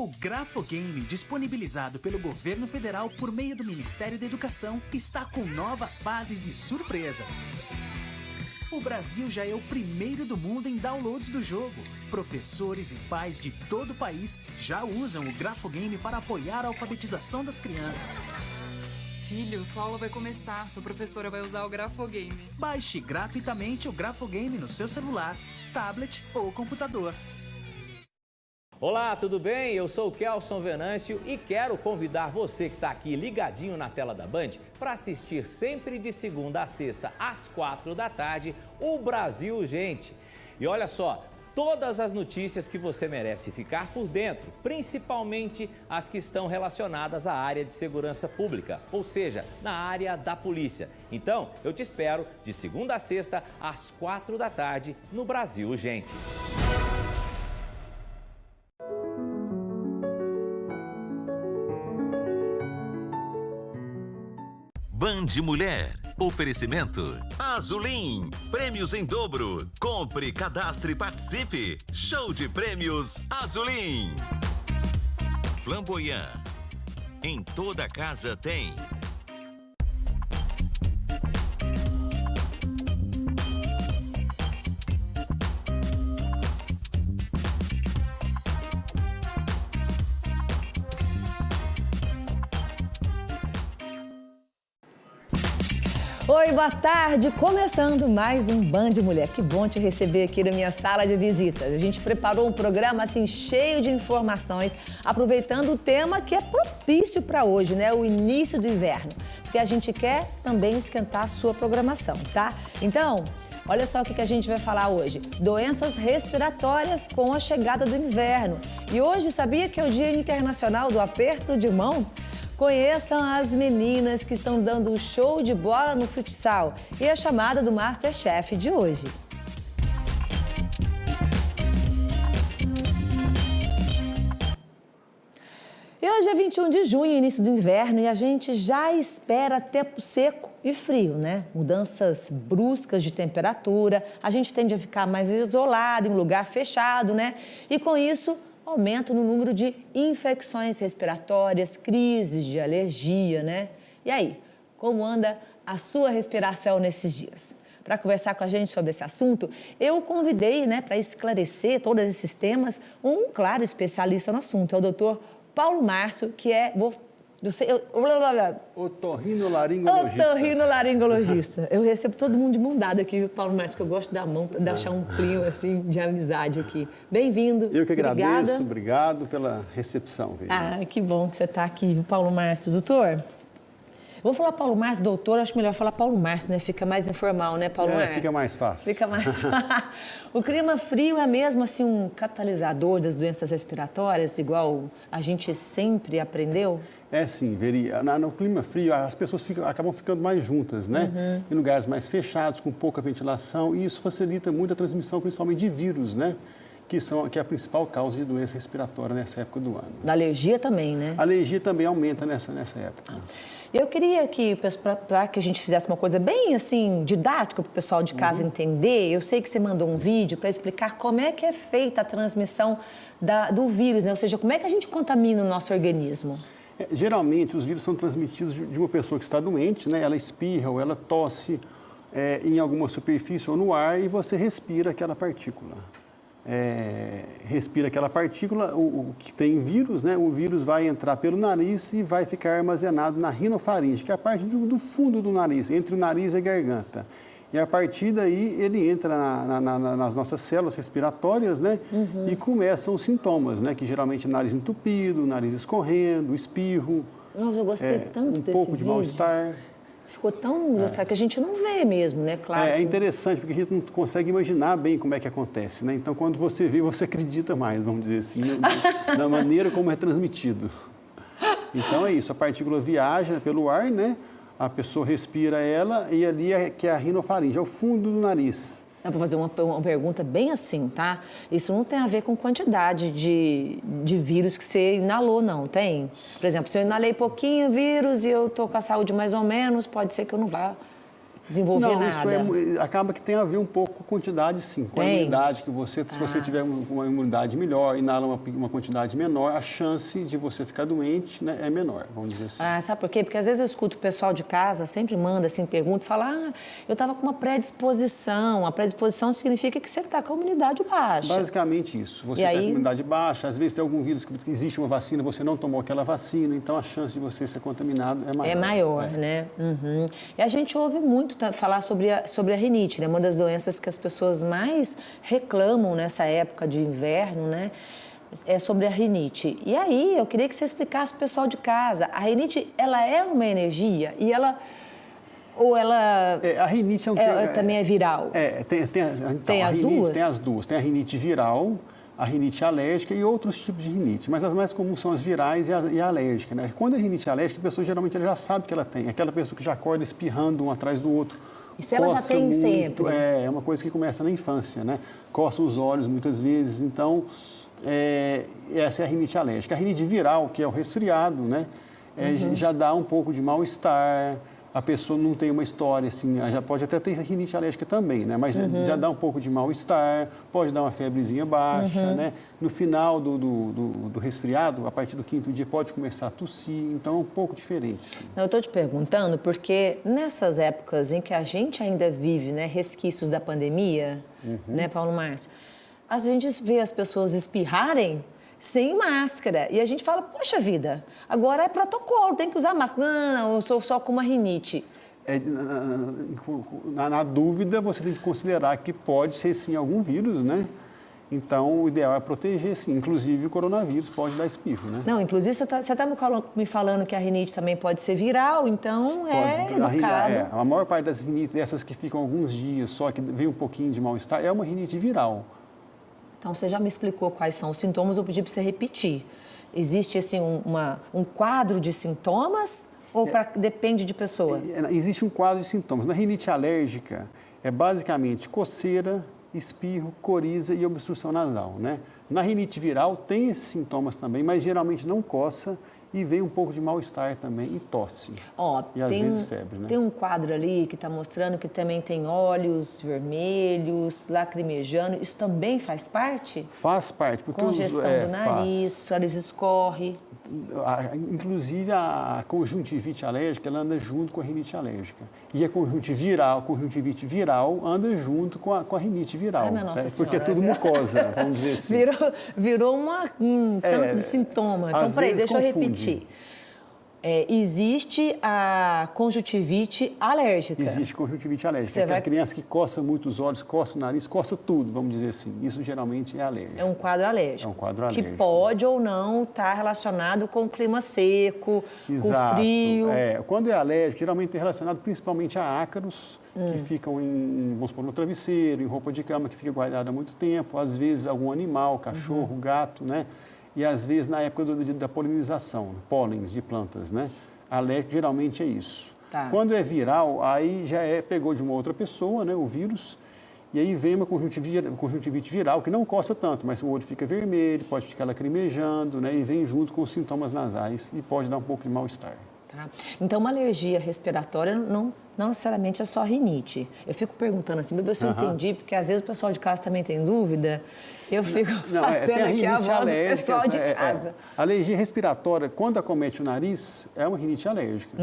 O Grafogame, disponibilizado pelo governo federal por meio do Ministério da Educação, está com novas fases e surpresas. O Brasil já é o primeiro do mundo em downloads do jogo. Professores e pais de todo o país já usam o Grafogame para apoiar a alfabetização das crianças. Filho, sua aula vai começar. Sua professora vai usar o Grafogame. Baixe gratuitamente o Grafogame no seu celular, tablet ou computador. Olá, tudo bem? Eu sou o Kelson Venâncio e quero convidar você que está aqui ligadinho na tela da Band para assistir sempre de segunda a sexta, às 4 da tarde, o Brasil Gente. E olha só, todas as notícias que você merece ficar por dentro, principalmente as que estão relacionadas à área de segurança pública, ou seja, na área da polícia. Então, eu te espero de segunda a sexta, às 4 da tarde, no Brasil Gente. Band Mulher. Oferecimento Azulim. Prêmios em dobro. Compre, cadastre e participe. Show de prêmios Azulim. Flamboyant. Em toda casa tem. Oi, boa tarde. Começando mais um Band Mulher. Que bom te receber aqui na minha sala de visitas. A gente preparou um programa assim cheio de informações, aproveitando o tema que é propício para hoje, né? O início do inverno. Porque a gente quer também esquentar a sua programação, tá? Então, olha só o que a gente vai falar hoje. Doenças respiratórias com a chegada do inverno. E hoje, sabia que é o Dia Internacional do Aperto de Mão? Conheçam as meninas que estão dando um show de bola no futsal e a chamada do Masterchef de hoje. E hoje é 21 de junho, início do inverno, e a gente já espera tempo seco e frio, né? Mudanças bruscas de temperatura, a gente tende a ficar mais isolado, em um lugar fechado, né? E com isso, aumento no número de infecções respiratórias, crises de alergia, né? E aí, como anda a sua respiração nesses dias? Para conversar com a gente sobre esse assunto, eu convidei, né, para esclarecer todos esses temas, um claro especialista no assunto, é o doutor Paulo Márcio, que é otorrinolaringologista. Otorrinolaringologista. Eu recebo todo mundo de mão dada aqui, Paulo Márcio, que eu gosto da mão para deixar um clima assim de amizade aqui. Bem-vindo. Eu que agradeço, Obrigada. Obrigado pela recepção. Ah, que bom que você está aqui, Paulo Márcio. Doutor, vou falar Paulo Márcio, doutor, acho melhor falar Paulo Márcio, né? Fica mais informal, né, Paulo Márcio? Fica mais fácil. Fica mais fácil. O clima frio é mesmo assim um catalisador das doenças respiratórias, igual a gente sempre aprendeu? É sim, Veri. No clima frio, as pessoas acabam ficando mais juntas, né? Em lugares mais fechados, com pouca ventilação, e isso facilita muito a transmissão, principalmente de vírus, né? Que é a principal causa de doença respiratória nessa época do ano. Da alergia também, né? A alergia também aumenta nessa época. Eu queria que, para que a gente fizesse uma coisa bem assim, didática para o pessoal de casa entender, eu sei que você mandou um vídeo para explicar como é que é feita a transmissão do vírus, né? Ou seja, como é que a gente contamina o nosso organismo? Geralmente, os vírus são transmitidos de uma pessoa que está doente, né? Ela espirra ou ela tosse em alguma superfície ou no ar e você respira aquela partícula. Respira aquela partícula, o que tem vírus, né? O vírus vai entrar pelo nariz e vai ficar armazenado na rinofaringe, que é a parte do fundo do nariz, entre o nariz e a garganta. E a partir daí ele entra nas nossas células respiratórias, né? E começam os sintomas, né? Que geralmente é nariz entupido, nariz escorrendo, espirro. Nossa, eu gostei tanto desse vídeo. Um pouco de mal-estar. Ficou tão gostado que a gente não vê mesmo, né? Claro. É interessante, porque a gente não consegue imaginar bem como é que acontece, né? Então, quando você vê, você acredita mais, vamos dizer assim, na maneira como é transmitido. Então, é isso, a partícula viaja pelo ar, né? A pessoa respira ela e ali que é a rinofaringe, é o fundo do nariz. Eu vou fazer uma pergunta bem assim, tá? Isso não tem a ver com quantidade de vírus que você inalou, não, tem? Por exemplo, se eu inalei pouquinho vírus e eu tô com a saúde mais ou menos, pode ser que eu não vá desenvolver não, nada. Isso acaba que tem a ver um pouco com a quantidade, sim. Com a imunidade que você, se você tiver uma imunidade melhor, inala uma quantidade menor, a chance de você ficar doente, né, é menor, vamos dizer assim. Sabe por quê? Porque às vezes eu escuto o pessoal de casa, sempre manda assim, pergunta, fala, eu estava com uma predisposição. A predisposição significa que você está com a imunidade baixa. Basicamente isso. Você está com a imunidade baixa, às vezes tem algum vírus que existe uma vacina, você não tomou aquela vacina, então a chance de você ser contaminado é maior. É maior, né? Uhum. E a gente ouve muito falar sobre a rinite, né? Uma das doenças que as pessoas mais reclamam nessa época de inverno, né? É sobre a rinite. E aí, eu queria que você explicasse para o pessoal de casa. A rinite, ela é uma energia e ela... Ou ela... a rinite também é viral? Tem as duas? Tem as duas. Tem a rinite viral, a rinite alérgica e outros tipos de rinite. Mas as mais comuns são as virais e a alérgica, né? Quando é rinite alérgica, a pessoa geralmente ela já sabe que ela tem. Aquela pessoa que já acorda espirrando um atrás do outro. Isso ela já tem muito, sempre? É uma coisa que começa na infância, né? Coça os olhos muitas vezes. Então, essa é a rinite alérgica. A rinite viral, que é o resfriado, né? Já dá um pouco de mal-estar. A pessoa não tem uma história, assim, já pode até ter rinite alérgica também, né? Mas já dá um pouco de mal-estar, pode dar uma febrezinha baixa, né? No final do resfriado, a partir do 5º dia, pode começar a tossir, então é um pouco diferente. Sim. Eu estou te perguntando porque nessas épocas em que a gente ainda vive, né, resquícios da pandemia, né, Paulo Márcio, a gente vê as pessoas espirrarem sem máscara. E a gente fala, poxa vida, agora é protocolo, tem que usar máscara. Não, eu sou só com uma rinite. Na dúvida, você tem que considerar que pode ser, sim, algum vírus, né? Então, o ideal é proteger, sim. Inclusive, o coronavírus pode dar espirro, né? Não, inclusive, você está me falando que a rinite também pode ser viral, então educado. A maior parte das rinites, essas que ficam alguns dias, só que vem um pouquinho de mal-estar, é uma rinite viral. Então, você já me explicou quais são os sintomas, eu pedi para você repetir. Existe, assim, um quadro de sintomas ou depende de pessoa? Existe um quadro de sintomas. Na rinite alérgica, é basicamente coceira, espirro, coriza e obstrução nasal, né? Na rinite viral, tem esses sintomas também, mas geralmente não coça e vem um pouco de mal-estar também e tosse. E às vezes febre, né? Tem um quadro ali que está mostrando que também tem olhos vermelhos, lacrimejando. Isso também faz parte? Faz parte. Porque congestão do nariz, o nariz escorre. Inclusive, a conjuntivite alérgica, ela anda junto com a rinite alérgica. E a conjuntivite viral anda junto com a rinite viral. Ai, minha Nossa Senhora. Porque é tudo mucosa, vamos dizer assim. Virou tanto de sintoma. Então, peraí, deixa eu repetir. Existe a conjuntivite alérgica. Existe conjuntivite alérgica. A criança que coça muito os olhos, coça o nariz, coça tudo, vamos dizer assim. Isso geralmente é alérgico. É um quadro alérgico. É um quadro alérgico. Que pode ou não estar relacionado com o clima seco, Exato. com frio. Quando é alérgico, geralmente é relacionado principalmente a ácaros, que ficam vamos supor, no travesseiro, em roupa de cama, que fica guardada há muito tempo. Às vezes algum animal, cachorro, gato, né? E às vezes na época da polinização, pólens de plantas, né? Alérgico geralmente é isso. Tá. Quando é viral, aí já pegou de uma outra pessoa, né, o vírus, e aí vem uma conjuntivite viral, que não coça tanto, mas o olho fica vermelho, pode ficar lacrimejando, né? E vem junto com os sintomas nasais e pode dar um pouco de mal-estar. Tá. Então, uma alergia respiratória não necessariamente é só rinite. Eu fico perguntando assim, para ver se eu entendi, porque às vezes o pessoal de casa também tem dúvida. Eu fico fazendo aqui a voz do pessoal de casa. A alergia respiratória, quando acomete o nariz, é uma rinite alérgica.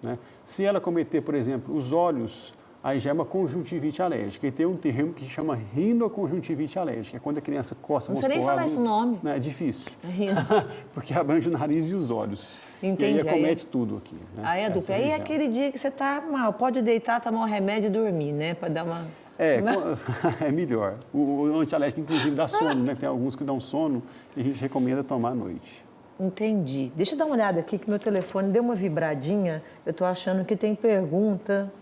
Né? Se ela acometer, por exemplo, os olhos, aí já é uma conjuntivite alérgica. E tem um termo que se chama rinoconjuntivite alérgica, é quando a criança coça... Não sei nem falar esse nome. É difícil, porque abrange o nariz e os olhos. Entendi. E aí acomete tudo aqui. Né? Aí é dupla. Aí é aquele dia que você está mal, pode deitar, tomar um remédio e dormir, né? Para dar uma... É melhor. O antialérgico, inclusive, dá sono, né? Tem alguns que dão sono e a gente recomenda tomar à noite. Entendi. Deixa eu dar uma olhada aqui, que meu telefone deu uma vibradinha. Eu estou achando que tem pergunta.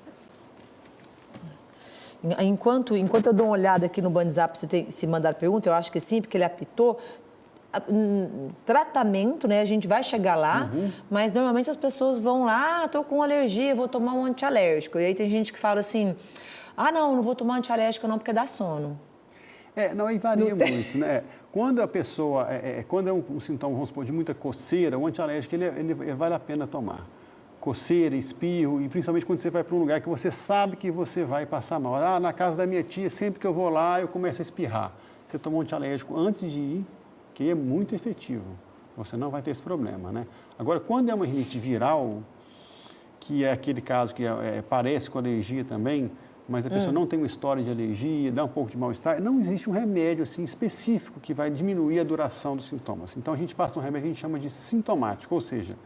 Enquanto eu dou uma olhada aqui no WhatsApp, se mandar pergunta, eu acho que sim, porque ele apitou. Tratamento, né? A gente vai chegar lá, mas normalmente as pessoas vão lá, estou com alergia, vou tomar um antialérgico. E aí tem gente que fala assim, não vou tomar antialérgico não, porque dá sono. Não, aí varia muito, né? Quando a pessoa, quando é um sintoma, vamos supor, de muita coceira, o antialérgico, ele vale a pena tomar. coceira, espirro, e principalmente quando você vai para um lugar que você sabe que você vai passar mal. Ah, na casa da minha tia, sempre que eu vou lá, eu começo a espirrar. Você toma um antialérgico antes de ir, que é muito efetivo. Você não vai ter esse problema, né? Agora, quando é uma rinite viral, que é aquele caso que parece com alergia também, mas a pessoa não tem uma história de alergia, dá um pouco de mal-estar, não existe um remédio assim, específico que vai diminuir a duração dos sintomas. Então, a gente passa um remédio que a gente chama de sintomático, ou seja,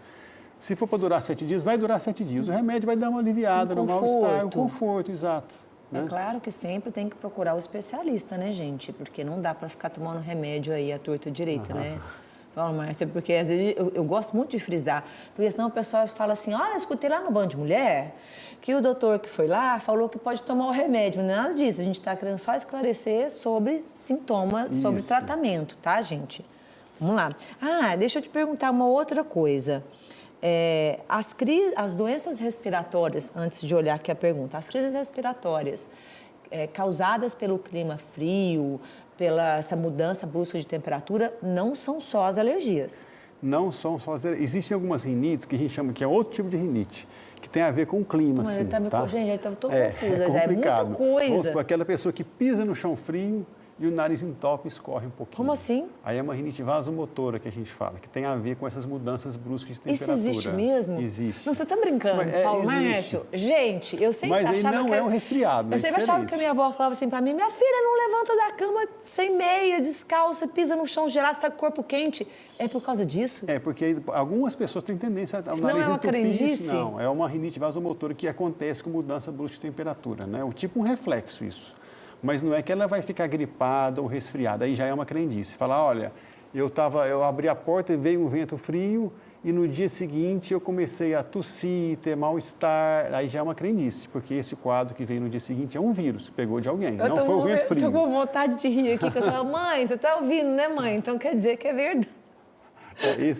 se for para durar 7 dias, vai durar 7 dias. O remédio vai dar uma aliviada no mal-estar, um conforto, exato. É claro que sempre tem que procurar o especialista, né, gente? Porque não dá para ficar tomando remédio aí à torta direita, né? Paulo Márcio, porque às vezes eu gosto muito de frisar, porque senão o pessoal fala assim, olha, eu escutei lá no Band Mulher que o doutor que foi lá falou que pode tomar o remédio, não é nada disso, a gente está querendo só esclarecer sobre sintomas, sobre tratamento, tá, gente? Vamos lá. Ah, deixa eu te perguntar uma outra coisa. As doenças respiratórias, antes de olhar aqui a pergunta, as crises respiratórias causadas pelo clima frio, pela essa mudança brusca de temperatura, não são só as alergias. Não são só as alergias. Existem algumas rinites que a gente chama que é outro tipo de rinite, que tem a ver com o clima, mas assim, tá? Gente, eu estou confusa, é já é muita coisa. Vamos supor, aquela pessoa que pisa no chão frio e o nariz entope e escorre um pouquinho. Como assim? Aí é uma rinite vasomotora que a gente fala, que tem a ver com essas mudanças bruscas de temperatura. Isso existe mesmo? Existe. Não, você está brincando, Paulo Márcio? Gente, eu sempre achava que... Mas aí não é um resfriado, eu sempre achava que a minha avó falava assim para mim, minha filha, não levanta da cama sem meia, descalça, pisa no chão gelado, você está com o corpo quente. É por causa disso? É, porque algumas pessoas têm tendência ao nariz entupir. Não é uma crendice? Não, é uma rinite vasomotora que acontece com mudança brusca de temperatura, né? Tipo um reflexo isso. Mas não é que ela vai ficar gripada ou resfriada, aí já é uma crendice. Falar, olha, eu abri a porta e veio um vento frio e no dia seguinte eu comecei a tossir, ter mal-estar, aí já é uma crendice, porque esse quadro que veio no dia seguinte é um vírus, pegou de alguém, não foi o vento frio. Eu tô com vontade de rir aqui, que eu falo, mãe, você tá ouvindo, né, mãe? Então quer dizer que é verdade.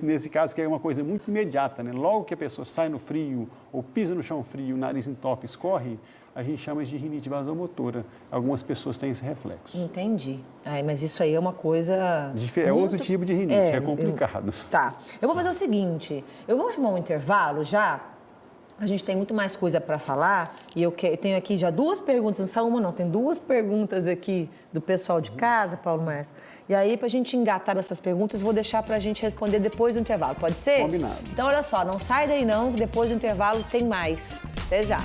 Nesse caso, que é uma coisa muito imediata, né? Logo que a pessoa sai no frio ou pisa no chão frio, o nariz entope, escorre, a gente chama de rinite vasomotora. Algumas pessoas têm esse reflexo. Entendi. Ai, mas isso aí é uma coisa... É outro tipo de rinite, é complicado. Tá. Eu vou fazer o seguinte, eu vou arrumar um intervalo já. A gente tem muito mais coisa para falar e eu tenho aqui já 2 perguntas, não só uma não, tem 2 perguntas aqui do pessoal de casa, Paulo Márcio. E aí, para a gente engatar essas perguntas, vou deixar para a gente responder depois do intervalo, pode ser? Combinado. Então, olha só, não sai daí não, depois do intervalo tem mais. Até já.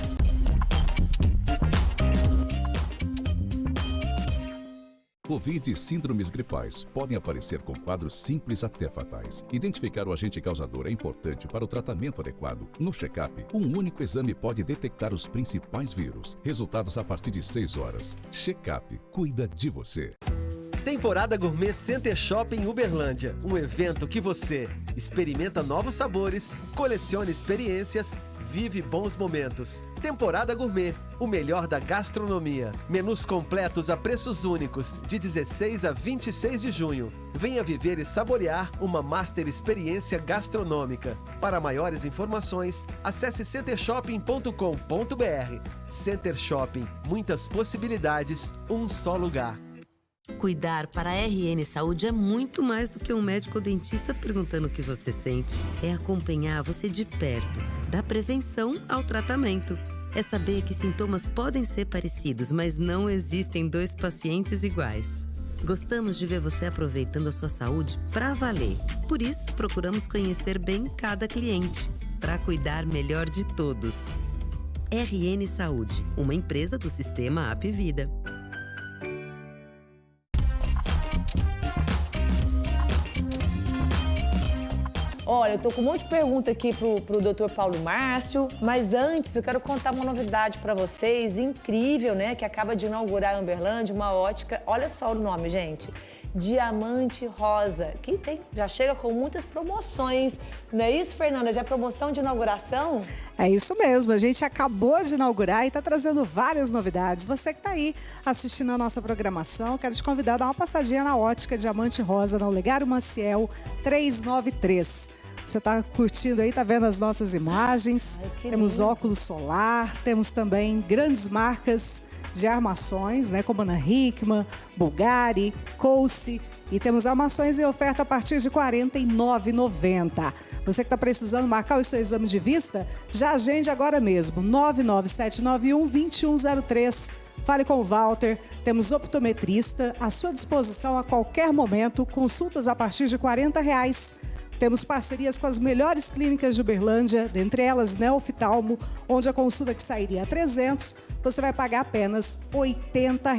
Covid e síndromes gripais podem aparecer com quadros simples até fatais. Identificar o agente causador é importante para o tratamento adequado. No check-up, um único exame pode detectar os principais vírus. Resultados a partir de 6 horas. Check-up cuida de você. Temporada Gourmet Center Shopping Uberlândia. Um evento que você experimenta novos sabores, coleciona experiências, vive bons momentos. Temporada Gourmet, o melhor da gastronomia. Menus completos a preços únicos, de 16 a 26 de junho. Venha viver e saborear uma master experiência gastronômica. Para maiores informações, acesse centershopping.com.br. Center Shopping, muitas possibilidades, um só lugar. Cuidar para a RN Saúde é muito mais do que um médico ou dentista perguntando o que você sente. É acompanhar você de perto, da prevenção ao tratamento. É saber que sintomas podem ser parecidos, mas não existem 2 pacientes iguais. Gostamos de ver você aproveitando a sua saúde para valer. Por isso, procuramos conhecer bem cada cliente, para cuidar melhor de todos. RN Saúde, uma empresa do Sistema AP Vida. Olha, eu tô com um monte de pergunta aqui pro Dr. Paulo Márcio, mas antes eu quero contar uma novidade para vocês, incrível, né? Que acaba de inaugurar em Uberlândia, uma ótica, olha só o nome, gente, Diamante Rosa, que já chega com muitas promoções. Não é isso, Fernanda? Já é promoção de inauguração? É isso mesmo, a gente acabou de inaugurar e está trazendo várias novidades. Você que está aí assistindo a nossa programação, quero te convidar a dar uma passadinha na ótica Diamante Rosa, na Olegário Maciel 393. Você está curtindo aí, está vendo as nossas imagens. Temos óculos solar, temos também grandes marcas de armações, né, como Ana Hickman, Bulgari, Couse, E temos armações em oferta a partir de R$ 49,90. Você que está precisando marcar o seu exame de vista, já agende agora mesmo, 99791-2103. Fale com o Walter, temos optometrista à sua disposição a qualquer momento, consultas a partir de R$ 40. Temos parcerias com as melhores clínicas de Uberlândia, dentre elas Neoftalmo, onde a consulta que sairia a 300, você vai pagar apenas R$ 80.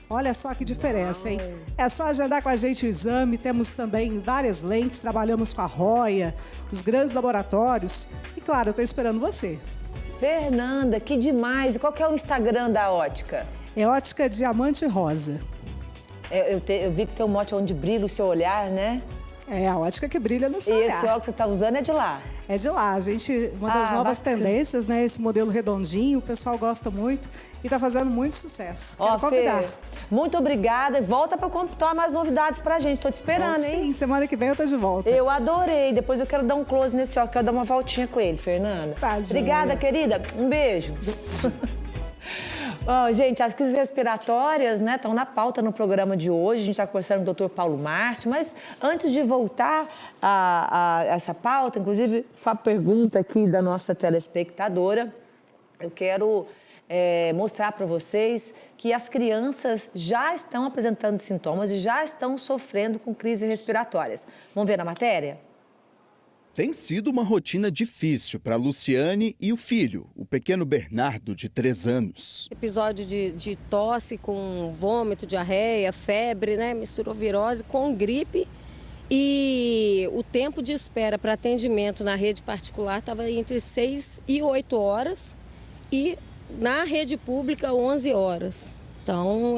Olha só que diferença, hein? É só agendar com a gente o exame, temos também várias lentes, trabalhamos com a Roya, os grandes laboratórios. E claro, eu estou esperando você. Fernanda, que demais! E qual que é o Instagram da ótica? É Ótica Diamante Rosa. Eu vi que tem um mote onde brilha o seu olhar, né? É a ótica que brilha no seu olhar. E esse óculos que você está usando é de lá? É de lá. A gente, uma das novas tendências, né? Esse modelo redondinho, o pessoal gosta muito e está fazendo muito sucesso. Quero convidar. Fê, muito obrigada. Volta para contar mais novidades pra gente. Estou te esperando, hein? Sim, semana que vem eu tô de volta. Eu adorei. Depois eu quero dar um close nesse óculos, quero dar uma voltinha com ele, Fernanda. Tá, obrigada, querida. Um beijo. Gente, as crises respiratórias, né, estão na pauta no programa de hoje. A gente está conversando com o Dr. Paulo Márcio, mas antes de voltar a essa pauta, inclusive com a pergunta aqui da nossa telespectadora, eu quero mostrar para vocês que as crianças já estão apresentando sintomas e já estão sofrendo com crises respiratórias. Vamos ver na matéria? Tem sido uma rotina difícil para Luciane e o filho, o pequeno Bernardo, de 3 anos. Episódio de tosse com vômito, diarreia, febre, né? Misturou virose com gripe. E o tempo de espera para atendimento na rede particular estava entre 6 e 8 horas e na rede pública 11 horas. Então,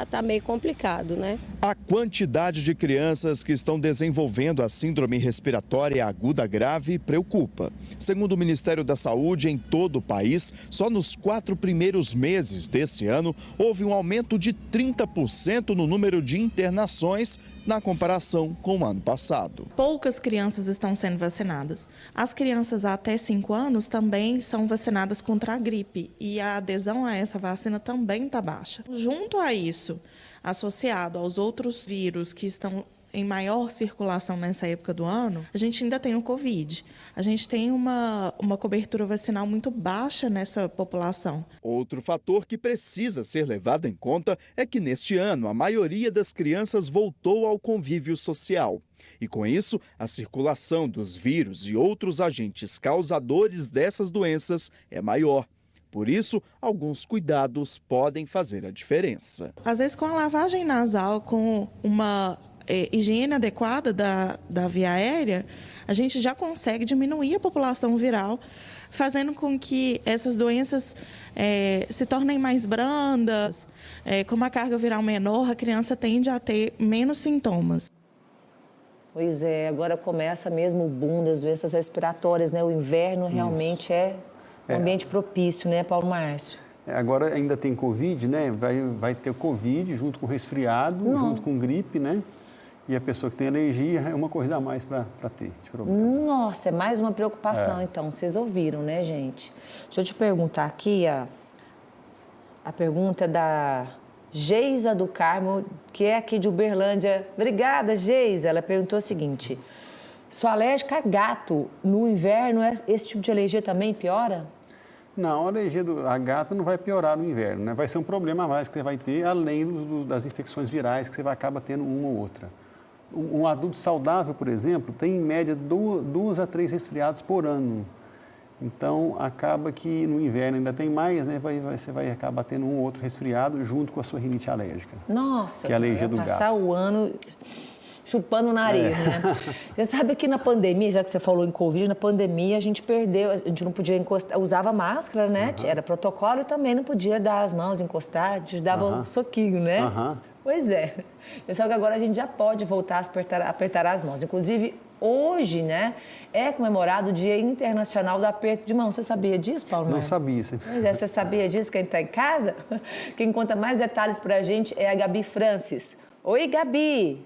tá meio complicado, né? A quantidade de crianças que estão desenvolvendo a síndrome respiratória aguda grave preocupa. Segundo o Ministério da Saúde, em todo o país, só nos 4 primeiros meses desse ano, houve um aumento de 30% no número de internações na comparação com o ano passado. Poucas crianças estão sendo vacinadas. As crianças até 5 anos também são vacinadas contra a gripe e a adesão a essa vacina também está baixa. Junto a isso, associado aos outros vírus que estão em maior circulação nessa época do ano, a gente ainda tem o Covid. A gente tem uma cobertura vacinal muito baixa nessa população. Outro fator que precisa ser levado em conta é que neste ano a maioria das crianças voltou ao convívio social. E com isso, a circulação dos vírus e outros agentes causadores dessas doenças é maior. Por isso, alguns cuidados podem fazer a diferença. Às vezes, com a lavagem nasal, com uma higiene adequada da via aérea, a gente já consegue diminuir a população viral, fazendo com que essas doenças se tornem mais brandas. Com uma carga viral menor, a criança tende a ter menos sintomas. Pois é, agora começa mesmo o boom das doenças respiratórias, né? O inverno realmente é um ambiente propício, né, Paulo Márcio? Agora ainda tem Covid, né? Vai ter Covid junto com resfriado, junto com gripe, né? E a pessoa que tem alergia é uma coisa a mais para ter de problema. Nossa, é mais uma preocupação, então. Vocês ouviram, né, gente? Deixa eu te perguntar aqui, a pergunta é da Geisa do Carmo, que é aqui de Uberlândia. Obrigada, Geisa. Ela perguntou o seguinte: sou alérgica a gato. No inverno, esse tipo de alergia também piora? Não, a alergia a gato não vai piorar no inverno, né? Vai ser um problema a mais que você vai ter, além das infecções virais que você vai acabar tendo uma ou outra. Um adulto saudável, por exemplo, tem em média 2 a 3 resfriados por ano. Então, acaba que no inverno ainda tem mais, né? Você vai acabar tendo um ou outro resfriado junto com a sua rinite alérgica. Nossa, que é a alergia do gato. Passar o ano chupando o nariz, né? Você sabe que na pandemia, já que você falou em Covid, na pandemia a gente perdeu, a gente não podia encostar, usava máscara, né? Era protocolo e também não podia dar as mãos, encostar, a gente dava um soquinho, né? Pois é. Só que agora a gente já pode voltar a apertar as mãos. Inclusive, hoje, né, é comemorado o Dia Internacional do Aperto de Mão. Você sabia disso, Paulo? Não sabia. Pois é, você sabia disso, quem está em casa? Quem conta mais detalhes para a gente é a Gabi Francis. Oi, Gabi!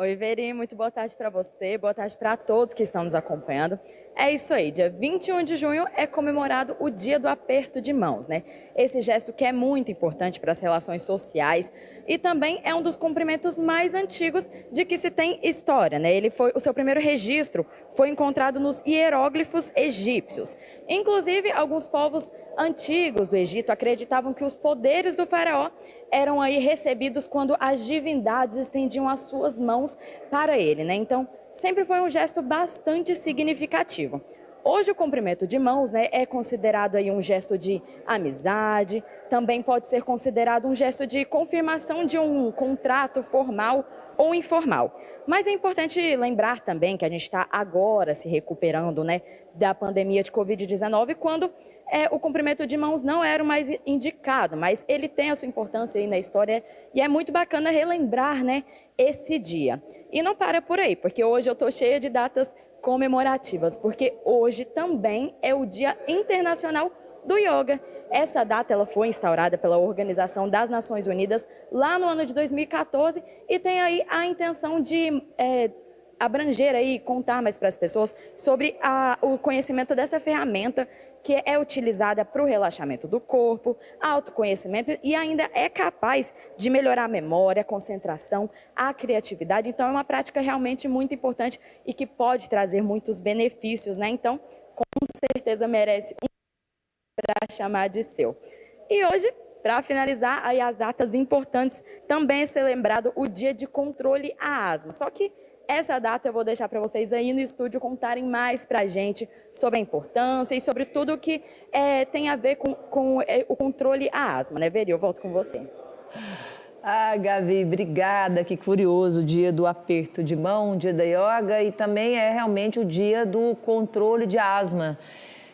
Oi, Veri, muito boa tarde para você, boa tarde para todos que estão nos acompanhando. É isso aí, dia 21 de junho é comemorado o Dia do Aperto de Mãos, né? Esse gesto que é muito importante para as relações sociais e também é um dos cumprimentos mais antigos de que se tem história, né? O seu primeiro registro foi encontrado nos hieróglifos egípcios. Inclusive, alguns povos antigos do Egito acreditavam que os poderes do faraó eram aí recebidos quando as divindades estendiam as suas mãos para ele, né? Então, sempre foi um gesto bastante significativo. Hoje o cumprimento de mãos, né, é considerado aí um gesto de amizade, também pode ser considerado um gesto de confirmação de um contrato formal ou informal. Mas é importante lembrar também que a gente está agora se recuperando, né, da pandemia de Covid-19, quando o cumprimento de mãos não era o mais indicado, mas ele tem a sua importância aí na história e é muito bacana relembrar, né, esse dia. E não para por aí, porque hoje eu estou cheia de datas comemorativas, porque hoje também é o Dia Internacional do Yoga. Essa data ela foi instaurada pela Organização das Nações Unidas lá no ano de 2014 e tem aí a intenção de abranger aí, contar mais para as pessoas sobre o conhecimento dessa ferramenta que é utilizada para o relaxamento do corpo, autoconhecimento e ainda é capaz de melhorar a memória, a concentração, a criatividade. Então é uma prática realmente muito importante e que pode trazer muitos benefícios, né? Então, com certeza merece para chamar de seu. E hoje, para finalizar, aí as datas importantes, também é ser lembrado o Dia de Controle à Asma. Só que essa data eu vou deixar para vocês aí no estúdio contarem mais para a gente sobre a importância e sobre tudo que tem a ver com o controle à asma, né, Veri? Eu volto com você. Ah, Gabi, obrigada. Que curioso, o dia do aperto de mão, o dia da yoga e também é realmente o dia do controle de asma.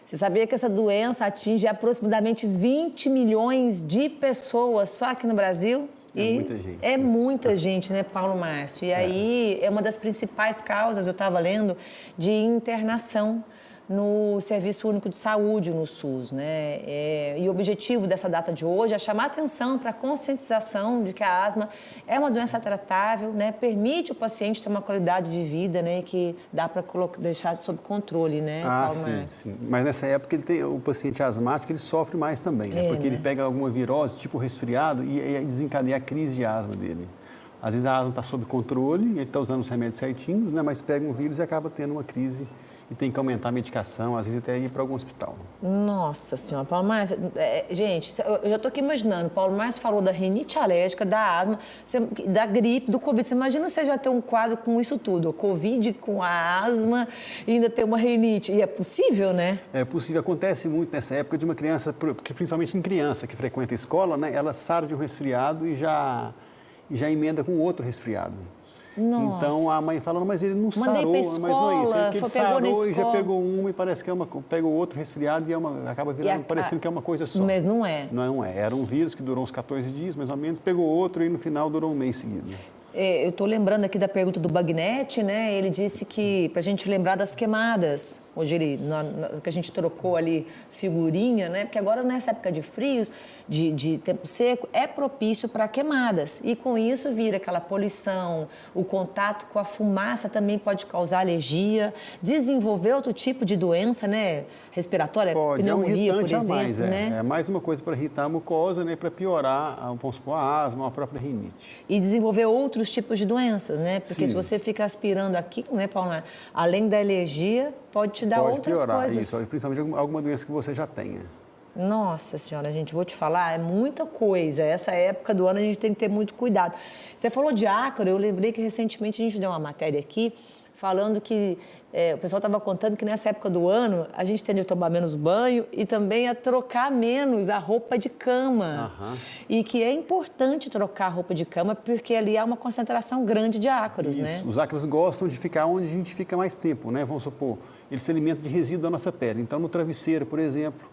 Você sabia que essa doença atinge aproximadamente 20 milhões de pessoas só aqui no Brasil? É muita gente. É muita gente, né, Paulo Márcio? E aí é uma das principais causas, eu estava lendo, de internação no Serviço Único de Saúde, no SUS, né? E o objetivo dessa data de hoje é chamar atenção para a conscientização de que a asma é uma doença tratável, né? Permite o paciente ter uma qualidade de vida, né? Que dá para deixar sob controle, né, Paulo sim, Márcio? sim. Mas nessa época o paciente asmático ele sofre mais também, né? Porque ele pega alguma virose, tipo resfriado, e desencadeia a crise de asma dele. Às vezes a asma está sob controle, ele está usando os remédios certinhos, né? Mas pega um vírus e acaba tendo uma crise e tem que aumentar a medicação, às vezes até ir para algum hospital. Nossa Senhora, Paulo Márcio, gente, eu já estou aqui imaginando, Paulo Márcio falou da rinite alérgica, da asma, da gripe, do Covid. Você imagina você já ter um quadro com isso tudo, o Covid com a asma e ainda ter uma rinite. E é possível, né? É possível, acontece muito nessa época de uma criança, porque principalmente em criança que frequenta a escola, né? Ela sara de um resfriado e já emenda com outro resfriado. Nossa. Então a mãe fala, mas ele não sarou, mas não é isso. Ele sarou e já pegou uma e parece que pegou outro resfriado e acaba virando, parecendo que é uma coisa só. Mas não é. Não é. Era um vírus que durou uns 14 dias, mais ou menos, pegou outro e no final durou um mês seguido. Eu estou lembrando aqui da pergunta do Bagnetti, né? Ele disse que para a gente lembrar das queimadas. Hoje que a gente trocou ali figurinha, né? Porque agora nessa época de frios, de tempo seco, é propício para queimadas. E com isso vira aquela poluição, o contato com a fumaça também pode causar alergia, desenvolver outro tipo de doença, né? Respiratória, pode, pneumonia, por exemplo, mais, né? É mais uma coisa para irritar a mucosa, né? Para piorar, vamos supor, a asma, a própria rinite. E desenvolver outros tipos de doenças, né? Porque Sim. se você fica aspirando aqui, né, Paulo? Além da alergia, pode te dar outras piorar, coisas. Isso, principalmente alguma doença que você já tenha. Nossa Senhora, gente, vou te falar, é muita coisa. Essa época do ano a gente tem que ter muito cuidado. Você falou de ácaro, eu lembrei que recentemente a gente deu uma matéria aqui falando que o pessoal estava contando que nessa época do ano a gente tende a tomar menos banho e também a trocar menos a roupa de cama. Uhum. E que é importante trocar a roupa de cama porque ali há uma concentração grande de ácaros, né? Os ácaros gostam de ficar onde a gente fica mais tempo, né? Vamos supor, eles se alimentam de resíduo da nossa pele. Então, no travesseiro, por exemplo,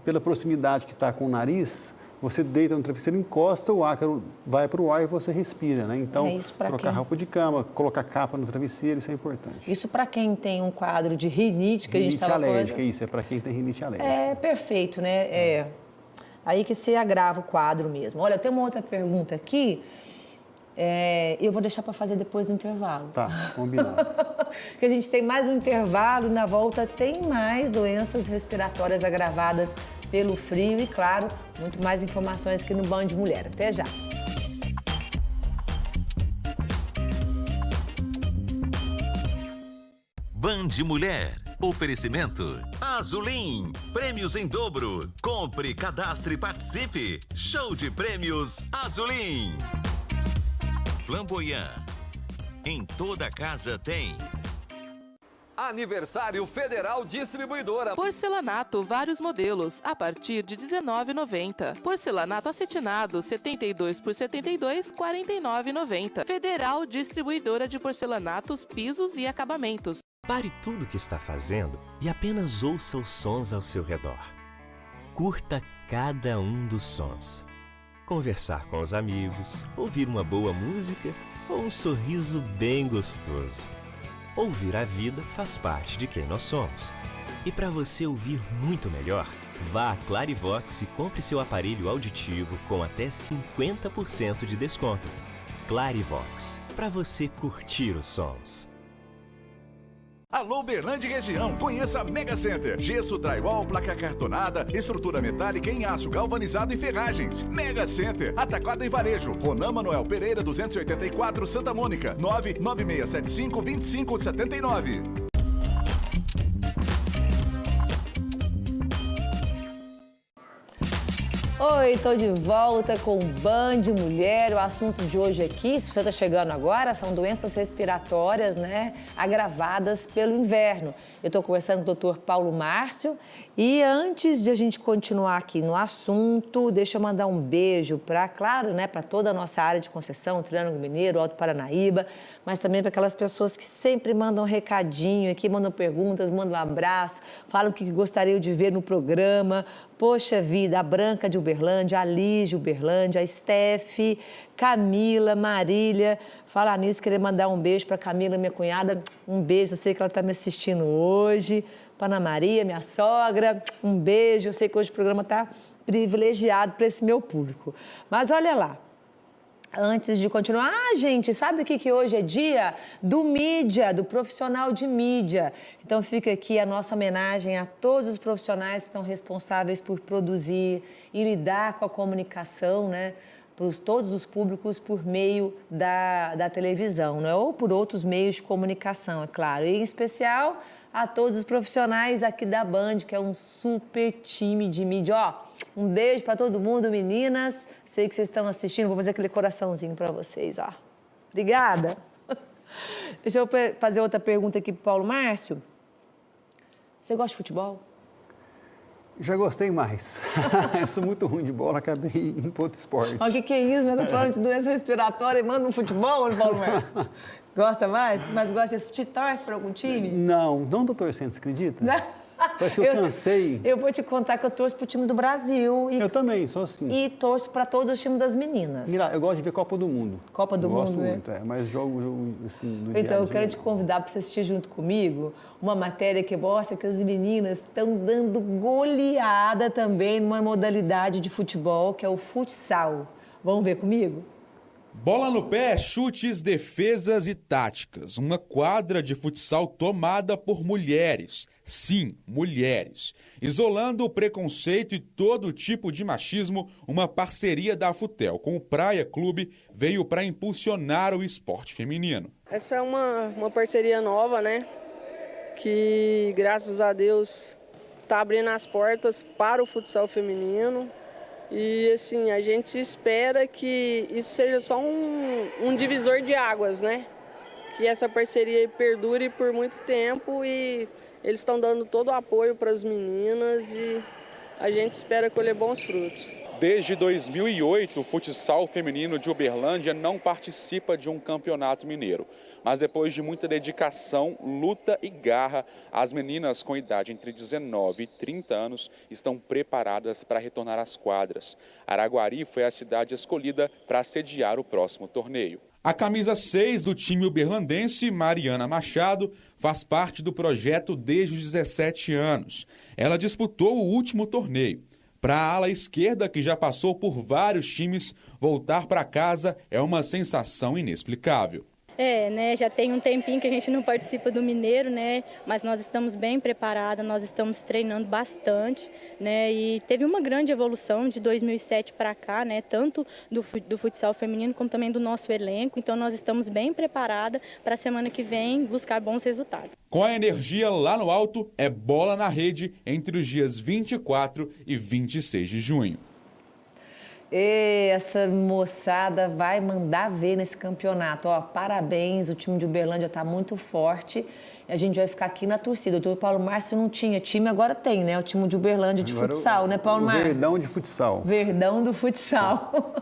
pela proximidade que está com o nariz, você deita no travesseiro, encosta, o ácaro vai para o ar e você respira, né? Então, trocar roupa de cama, colocar capa no travesseiro, isso é importante. Isso para quem tem um quadro de rinite, que a gente estava falando. Rinite alérgica, isso, é para quem tem rinite alérgica. É perfeito, né? Aí que se agrava o quadro mesmo. Olha, tem uma outra pergunta aqui. Eu vou deixar para fazer depois do intervalo. Tá, combinado. Porque a gente tem mais um intervalo e na volta tem mais doenças respiratórias agravadas pelo frio e, claro, muito mais informações aqui no Band Mulher. Até já! Band Mulher. Oferecimento Azulim. Prêmios em dobro. Compre, cadastre e participe. Show de prêmios Azulim. Flamboyant. Em toda casa tem. Aniversário Federal Distribuidora. Porcelanato, vários modelos, a partir de R$19,90. Porcelanato acetinado, 72 por 72, R$49,90. Federal Distribuidora de Porcelanatos, Pisos e Acabamentos. Pare tudo o que está fazendo e apenas ouça os sons ao seu redor. Curta cada um dos sons. Conversar com os amigos, ouvir uma boa música ou um sorriso bem gostoso. Ouvir a vida faz parte de quem nós somos. E para você ouvir muito melhor, vá a Clarivox e compre seu aparelho auditivo com até 50% de desconto. Clarivox, para você curtir os sons. Alô Uberlândia e região, conheça a Mega Center. Gesso, drywall, placa cartonada, estrutura metálica em aço, galvanizado e ferragens. Mega Center, Atacado e Varejo. Ronan Manuel Pereira, 284, Santa Mônica, 99675-2579. Oi, estou de volta com o Band Mulher. O assunto de hoje aqui, se você está chegando agora, são doenças respiratórias, né, agravadas pelo inverno. Eu estou conversando com o Dr. Paulo Márcio e antes de a gente continuar aqui no assunto, deixa eu mandar um beijo para, claro, né, para toda a nossa área de Conceição, Triângulo Mineiro, Alto Paranaíba, mas também para aquelas pessoas que sempre mandam um recadinho aqui, mandam perguntas, mandam um abraço, falam o que gostariam de ver no programa. Poxa vida, a Branca de Uberlândia, a Liz de Uberlândia, a Steph, Camila, Marília. Falar nisso, queria mandar um beijo para Camila, minha cunhada. Um beijo, eu sei que ela está me assistindo hoje. Para Ana Maria, minha sogra, um beijo. Eu sei que hoje o programa está privilegiado para esse meu público. Mas olha lá. Antes de continuar, gente, sabe o que hoje é dia? Do mídia, do profissional de mídia. Então fica aqui a nossa homenagem a todos os profissionais que estão responsáveis por produzir e lidar com a comunicação, né? Para todos os públicos por meio da televisão, né? Ou por outros meios de comunicação, é claro. E em especial a todos os profissionais aqui da Band, que é um super time de mídia. Ó, um beijo para todo mundo, meninas. Sei que vocês estão assistindo, vou fazer aquele coraçãozinho para vocês, ó. Obrigada. Deixa eu fazer outra pergunta aqui para o Paulo Márcio. Você gosta de futebol? Já gostei mais. Eu sou muito ruim de bola, acabei em outro esporte. O que é isso? Nós estamos falando de doença respiratória e manda um futebol, Paulo Márcio? Gosta mais? Mas gosta de assistir? Torce para algum time? Não tô torcendo, você acredita? Parece que eu cansei. Eu vou te contar que eu torço pro time do Brasil. Eu também, sou assim. E torço para todos os times das meninas. Eu gosto de ver Copa do Mundo. Copa do Mundo, gosto né? muito, mas jogo assim, do dia a dia. Então, eu quero te convidar para você assistir junto comigo uma matéria que mostra que as meninas estão dando goleada também numa modalidade de futebol, que é o futsal. Vamos ver comigo? Bola no pé, chutes, defesas e táticas. Uma quadra de futsal tomada por mulheres. Sim, mulheres. Isolando o preconceito e todo tipo de machismo, uma parceria da Futel com o Praia Clube veio para impulsionar o esporte feminino. Essa é uma parceria nova, né? Que, graças a Deus, está abrindo as portas para o futsal feminino. E, assim, a gente espera que isso seja só um divisor de águas, né? Que essa parceria perdure por muito tempo e eles estão dando todo o apoio para as meninas e a gente espera colher bons frutos. Desde 2008, o futsal feminino de Uberlândia não participa de um campeonato mineiro. Mas depois de muita dedicação, luta e garra, as meninas com idade entre 19 e 30 anos estão preparadas para retornar às quadras. Araguari foi a cidade escolhida para sediar o próximo torneio. A camisa 6 do time uberlandense, Mariana Machado, faz parte do projeto desde os 17 anos. Ela disputou o último torneio. Para a ala esquerda, que já passou por vários times, voltar para casa é uma sensação inexplicável. Né, já tem um tempinho que a gente não participa do Mineiro, né, mas nós estamos bem preparadas, nós estamos treinando bastante, né, e teve uma grande evolução de 2007 para cá, né, tanto do futsal feminino como também do nosso elenco, então nós estamos bem preparadas para a semana que vem buscar bons resultados. Com a energia lá no alto, é bola na rede entre os dias 24 e 26 de junho. E essa moçada vai mandar ver nesse campeonato. Ó, parabéns, o time de Uberlândia está muito forte. A gente vai ficar aqui na torcida. O doutor Paulo Márcio não tinha time, agora tem, né? O time de Uberlândia de futsal, né, Paulo Márcio? Verdão de futsal. Verdão do futsal.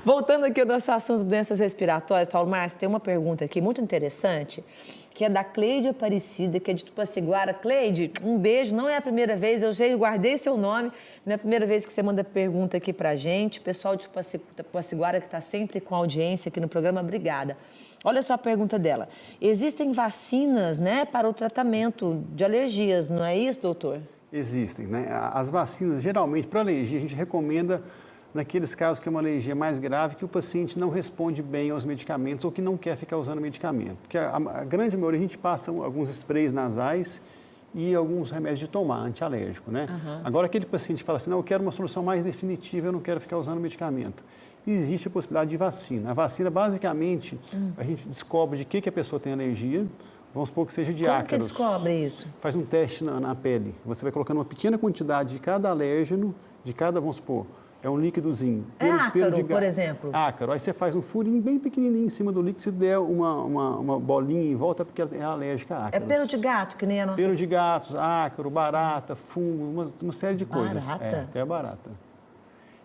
Voltando aqui ao nosso assunto de doenças respiratórias, Paulo Márcio, tem uma pergunta aqui muito interessante, que é da Cleide Aparecida, que é de Tupaciguara. Cleide, um beijo, não é a primeira vez, eu já guardei seu nome, não é a primeira vez que você manda pergunta aqui pra gente. Pessoal de Tupaciguara que está sempre com audiência aqui no programa, obrigada. Olha só a pergunta dela. Existem vacinas, né, para o tratamento de alergias, não é isso, doutor? Existem, né? As vacinas, geralmente, para alergia, a gente recomenda naqueles casos que é uma alergia mais grave, que o paciente não responde bem aos medicamentos ou que não quer ficar usando medicamento. Porque a grande maioria a gente passa alguns sprays nasais e alguns remédios de tomar, antialérgico, né? Agora, aquele paciente fala assim, não, eu quero uma solução mais definitiva, eu não quero ficar usando medicamento. Existe a possibilidade de vacina. A vacina, basicamente, a gente descobre de que a pessoa tem alergia. Vamos supor que seja de ácaros. Como que descobre isso? Faz um teste na pele. Você vai colocando uma pequena quantidade de cada alérgeno, de cada, vamos supor, é um líquidozinho. Ácaro, por exemplo? Ácaro. Aí você faz um furinho bem pequenininho em cima do líquido, se der uma bolinha em volta, porque é alérgica a ácaros. É pelo de gato, que nem a nossa... Pelo de gatos, ácaro, barata, fungo, uma série de coisas. Barata? Até barata.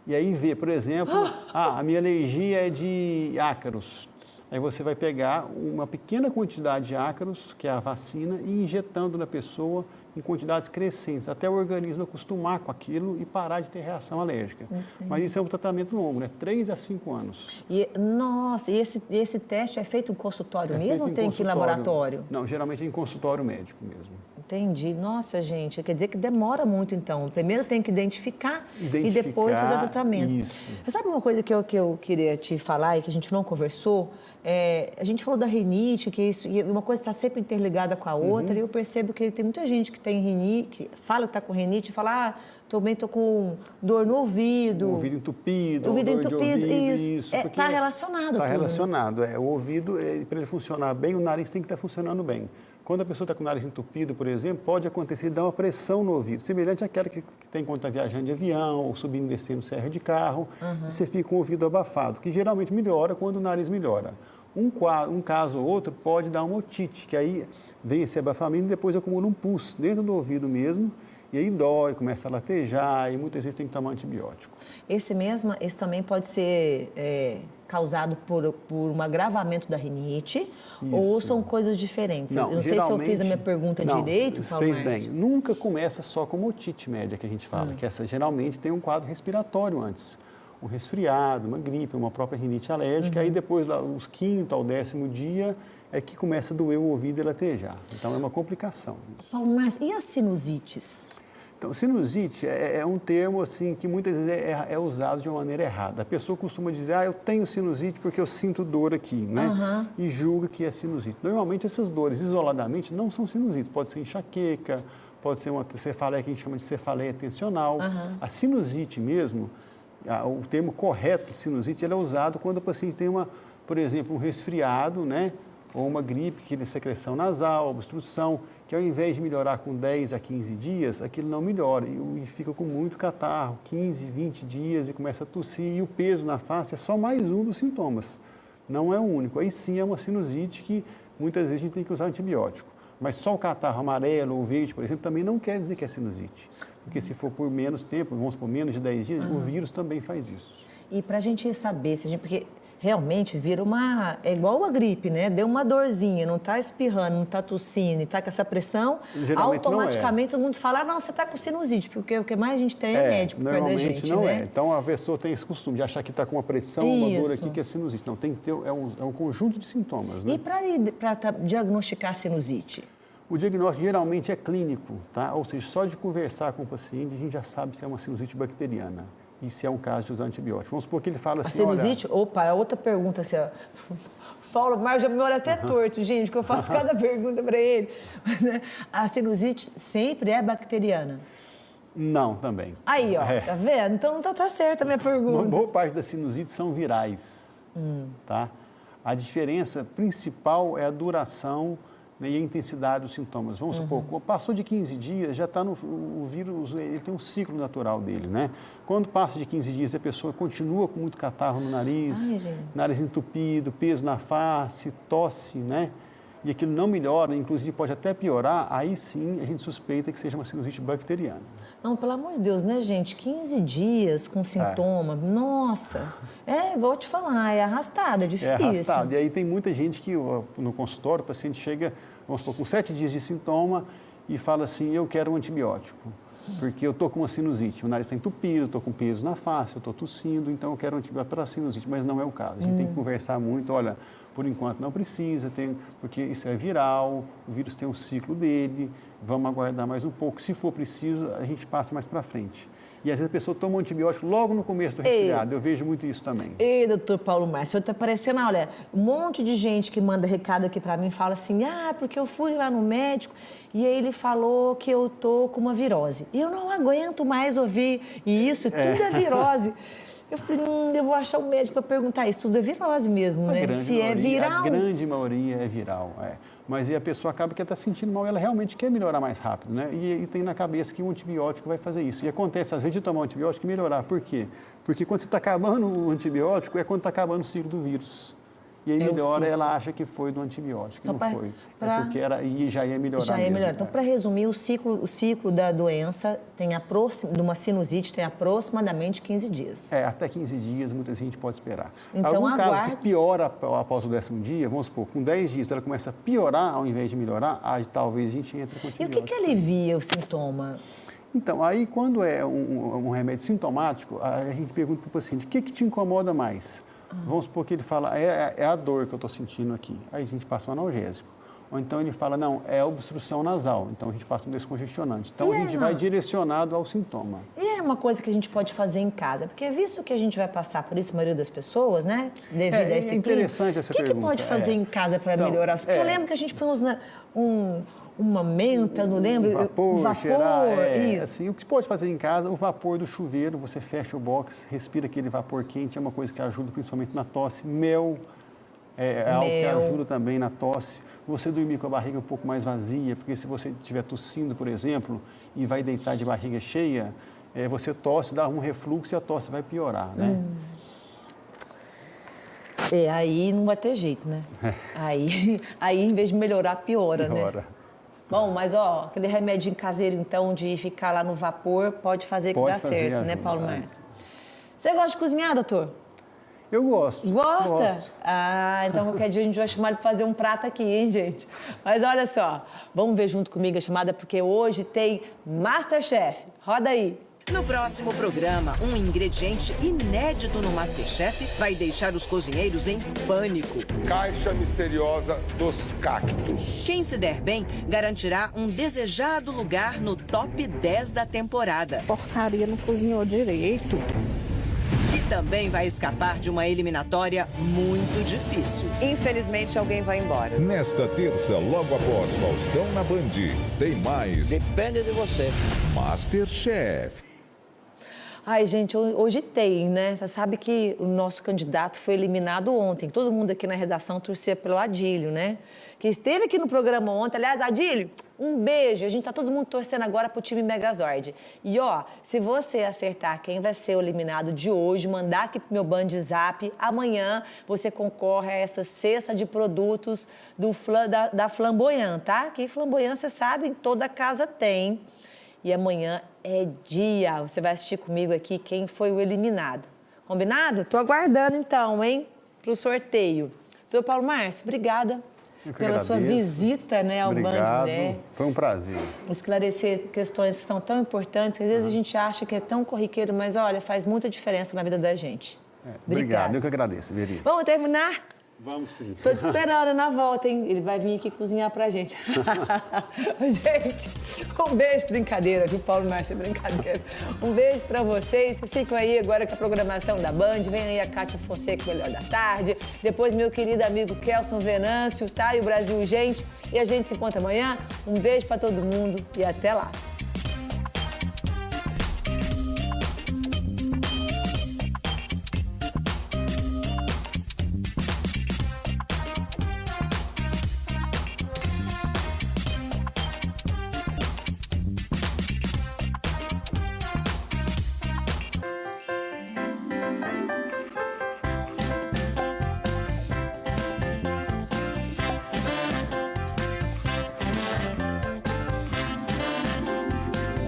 E aí vê, por exemplo, a minha alergia é de ácaros. Aí você vai pegar uma pequena quantidade de ácaros, que é a vacina, e injetando na pessoa em quantidades crescentes, até o organismo acostumar com aquilo e parar de ter reação alérgica. Entendi. Mas isso é um tratamento longo, né? 3 a 5 anos. Nossa, e esse teste é feito em consultório mesmo ou tem que ir em laboratório? Não, geralmente é em consultório médico mesmo. Entendi. Nossa, gente, quer dizer que demora muito, então. Primeiro tem que identificar e depois fazer o tratamento. Isso. Mas sabe uma coisa que eu queria te falar e que a gente não conversou? A gente falou da rinite, que isso, e uma coisa está sempre interligada com a outra, e eu percebo que tem muita gente que tem rinite, que fala que está com rinite e fala, também estou com dor no ouvido. O ouvido entupido. O ouvido dor entupido, de ouvido, isso. Está relacionado. Está relacionado. O ouvido, para ele funcionar bem, o nariz tem que estar funcionando bem. Quando a pessoa está com o nariz entupido, por exemplo, pode acontecer de dar uma pressão no ouvido, semelhante àquela que tem quando está viajando de avião ou subindo e descendo serra de carro, e você fica com o ouvido abafado, que geralmente melhora quando o nariz melhora. Um caso ou outro pode dar uma otite, que aí vem esse abafamento e depois acumula um pus dentro do ouvido mesmo, e aí dói, começa a latejar e muitas vezes tem que tomar antibiótico. Esse também pode ser causado por um agravamento da rinite, ou são coisas diferentes? Não, eu não sei se eu fiz a minha pergunta direito, Paulo Márcio. Fez bem. Nunca começa só com uma otite média que a gente fala, que essa geralmente tem um quadro respiratório antes. Um resfriado, uma gripe, uma própria rinite alérgica, aí depois, os 5º ao 10º dia, é que começa a doer o ouvido e latejar. Então, é uma complicação. Paulo Márcio, e as sinusites? Então, sinusite é um termo assim, que muitas vezes é usado de uma maneira errada. A pessoa costuma dizer, eu tenho sinusite porque eu sinto dor aqui, né? E julga que é sinusite. Normalmente, essas dores, isoladamente, não são sinusites. Pode ser enxaqueca, pode ser uma cefaleia que a gente chama de cefaleia tensional. A sinusite mesmo... O termo correto, sinusite, ele é usado quando o paciente tem, por exemplo, um resfriado, né? Ou uma gripe, que é secreção nasal, obstrução, que ao invés de melhorar com 10 a 15 dias, aquilo não melhora e fica com muito catarro, 15, 20 dias e começa a tossir. E o peso na face é só mais um dos sintomas, não é o único. Aí sim é uma sinusite que muitas vezes a gente tem que usar antibiótico. Mas só o catarro amarelo ou verde, por exemplo, também não quer dizer que é sinusite. Porque se for por menos tempo, vamos por menos de 10 dias, o vírus também faz isso. E para a gente saber, porque realmente vira é igual a gripe, né? Deu uma dorzinha, não está espirrando, não está tossindo, está com essa pressão, geralmente automaticamente todo mundo fala, não, você está com sinusite, porque o que mais a gente tem é médico perto da gente, não né? Então a pessoa tem esse costume de achar que está com uma pressão, uma dor aqui que é sinusite. Não, tem que ter, é um conjunto de sintomas, né? E para diagnosticar sinusite? O diagnóstico geralmente é clínico, tá? Ou seja, só de conversar com o paciente a gente já sabe se é uma sinusite bacteriana e se é um caso de usar antibiótico. Vamos supor que ele fala assim, a sinusite, olha... Opa, é outra pergunta assim, ó. Paulo, mas já me olha até torto, gente, que eu faço cada pergunta para ele. Mas, né, a sinusite sempre é bacteriana? Não, também. Aí, ó, tá vendo? Então tá certa a minha pergunta. Uma boa parte das sinusites são virais, tá? A diferença principal é a duração, né, e a intensidade dos sintomas. Vamos supor, passou de 15 dias, já está o vírus, ele tem um ciclo natural dele, né? Quando passa de 15 dias, a pessoa continua com muito catarro no nariz, nariz entupido, peso na face, tosse, né? E aquilo não melhora, inclusive pode até piorar, aí sim a gente suspeita que seja uma sinusite bacteriana. Não, pelo amor de Deus, né, gente? 15 dias com sintoma, nossa, vou te falar, é arrastado, é difícil. É arrastado, e aí tem muita gente que no consultório o paciente chega, vamos supor, com 7 dias de sintoma e fala assim, eu quero um antibiótico, porque eu estou com uma sinusite, o nariz está entupido, estou com peso na face, eu estou tossindo, então eu quero um antibiótico para a sinusite, mas não é o caso. A gente tem que conversar muito, olha, por enquanto não precisa, porque isso é viral, o vírus tem um ciclo dele, vamos aguardar mais um pouco. Se for preciso, a gente passa mais para frente. E às vezes a pessoa toma um antibiótico logo no começo do resfriado, eu vejo muito isso também. Ei, doutor Paulo Márcio, está parecendo, olha, um monte de gente que manda recado aqui para mim, fala assim, porque eu fui lá no médico e aí ele falou que eu tô com uma virose. E eu não aguento mais ouvir isso, tudo é virose. Eu falei, eu vou achar um médico para perguntar isso, tudo é virose mesmo, né? Se é viral. A grande maioria é viral, Mas aí a pessoa acaba que está sentindo mal, ela realmente quer melhorar mais rápido, né? E tem na cabeça que um antibiótico vai fazer isso. E acontece, às vezes, de tomar um antibiótico e melhorar. Por quê? Porque quando você está acabando o antibiótico, é quando está acabando o ciclo do vírus. E aí melhora, ela acha que foi do antibiótico, não foi. É porque e já ia melhorar Já ia mesmo, melhorar. Então, para resumir, o ciclo da doença de uma sinusite tem aproximadamente 15 dias. Até 15 dias, muita gente pode esperar. Então, algum caso que piora após o 10º dia, vamos supor, com 10 dias ela começa a piorar ao invés de melhorar, aí talvez a gente entre com antibiótico. E o que alivia o sintoma? Então, aí quando é um remédio sintomático, a gente pergunta para o paciente, o que te incomoda mais? Vamos supor que ele fala, é a dor que eu estou sentindo aqui. Aí a gente passa um analgésico. Ou então ele fala, não, é obstrução nasal. Então a gente passa um descongestionante. Então a gente vai direcionado ao sintoma. E é uma coisa que a gente pode fazer em casa? Porque visto que a gente vai passar por isso, a maioria das pessoas, né? Devido a esse interessante essa pergunta. O que pode fazer em casa para melhorar? Porque eu lembro que a gente põe uma menta, não lembro? Vapor, cheirar, isso. Assim, o que pode fazer em casa, o vapor do chuveiro, você fecha o box, respira aquele vapor quente, é uma coisa que ajuda principalmente na tosse. Mel é algo que ajuda também na tosse. Você dormir com a barriga um pouco mais vazia, porque se você estiver tossindo, por exemplo, e vai deitar de barriga cheia, você tosse, dá um refluxo e a tosse vai piorar, né? Aí não vai ter jeito, né? Aí em vez de melhorar, piora, né? Bom, mas aquele remédio caseiro, então, de ficar lá no vapor, pode fazer que dá certo, ajuda, né, Paulo Márcio? Você gosta de cozinhar, doutor? Eu gosto. Gosta? Gosto. Então qualquer dia a gente vai chamar ele para fazer um prato aqui, hein, gente? Mas olha só, vamos ver junto comigo a chamada, porque hoje tem Masterchef. Roda aí. No próximo programa, um ingrediente inédito no Masterchef vai deixar os cozinheiros em pânico. Caixa misteriosa dos cactos. Quem se der bem garantirá um desejado lugar no top 10 da temporada. Porcaria, não cozinhou direito. E também vai escapar de uma eliminatória muito difícil. Infelizmente, alguém vai embora. Nesta terça, logo após Faustão na Band, tem mais. Depende de você. Masterchef. Ai, gente, hoje tem, né? Você sabe que o nosso candidato foi eliminado ontem. Todo mundo aqui na redação torcia pelo Adílio, né? Que esteve aqui no programa ontem. Aliás, Adílio, um beijo. A gente tá todo mundo torcendo agora pro time Megazord. E, se você acertar quem vai ser o eliminado de hoje, mandar aqui pro meu Band Zap, amanhã você concorre a essa cesta de produtos da Flamboyant, tá? Que Flamboyant, você sabe, toda casa tem. E amanhã é dia. Você vai assistir comigo aqui quem foi o eliminado. Combinado? Tô aguardando então, hein? Pro sorteio. Doutor Paulo Márcio, obrigada pela sua visita, né, ao Band Mulher. Foi um prazer. Esclarecer questões que são tão importantes, que às vezes a gente acha que é tão corriqueiro, mas olha, faz muita diferença na vida da gente. Obrigado, eu que agradeço, Veri. Vamos terminar? Vamos sim. Tô te esperando na volta, hein? Ele vai vir aqui cozinhar pra gente. Gente, um beijo, brincadeira, viu, Paulo Márcio? Brincadeira. Um beijo pra vocês. Ficam aí agora com a programação da Band. Vem aí a Kátia Fonseca, Melhor da Tarde. Depois, meu querido amigo Kelson Venâncio, tá? E o Brasil Gente. E a gente se encontra amanhã. Um beijo pra todo mundo e até lá.